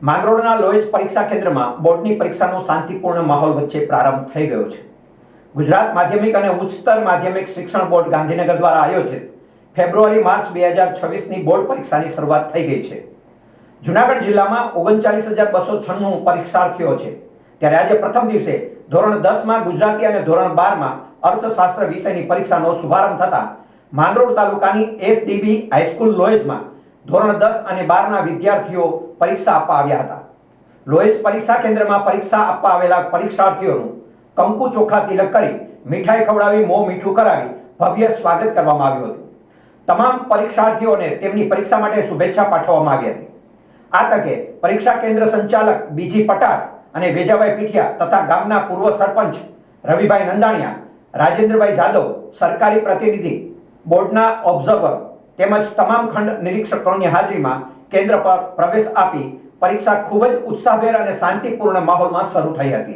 માંગરોળના લોએજ પરીક્ષા કેન્દ્રમાં બોર્ડની પરીક્ષાનો શાંતિપૂર્ણ માહોલ વચ્ચે પ્રારંભ થઈ ગયો છે. ગુજરાત માધ્યમિક અને ઉચ્ચતર માધ્યમિક શિક્ષણ બોર્ડ ગાંધીનગર દ્વારા આયોજિત ફેબ્રુઆરી-માર્ચ 2026ની બોર્ડ પરીક્ષાની શરૂઆત થઈ ગઈ છે. જૂનાગઢ જિલ્લામાં 39,296 પરીક્ષાર્થીઓ છે. ત્યારે આજે પ્રથમ દિવસે ધોરણ 10માં ગુજરાતી અને ધોરણ 12માં અર્થશાસ્ત્ર વિષયની પરીક્ષાનો શુભારંભ થતા માંગરોળ તાલુકાની એસડીબી હાઈસ્કૂલ લોએજમાં ધોરણ 10 અને 12ના વિદ્યાર્થીઓ પરીક્ષા આપવા આવ્યા હતા. લોએજ પરીક્ષા કેન્દ્રમાં પરીક્ષા આપવા આવેલા પરીક્ષાર્થીઓનું કંકુ ચોખા તિલક કરી મીઠાઈ ખવડાવી મોં મીઠું કરાવી ભવ્ય સ્વાગત કરવામાં આવ્યું હતું. તમામ પરીક્ષાર્થીઓને તેમની પરીક્ષા માટે શુભેચ્છા પાઠવવામાં આવી હતી. આ તકે પરીક્ષા કેન્દ્ર સંચાલક બીજી પટાટ અને વેજાભાઈ પીઠિયા તથા ગામના પૂર્વ સરપંચ રવિભાઈ નંદાણીયા, રાજેન્દ્રભાઈ જાદવ, સરકારી પ્રતિનિધિ, બોર્ડના ઓબ્ઝર્વર તેમજ તમામ ખંડ નિરીક્ષકોની હાજરીમાં કેન્દ્ર પર પ્રવેશ આપી પરીક્ષા ખૂબ જ ઉત્સાહભેર અને શાંતિપૂર્ણ માહોલમાં શરૂ થઈ હતી.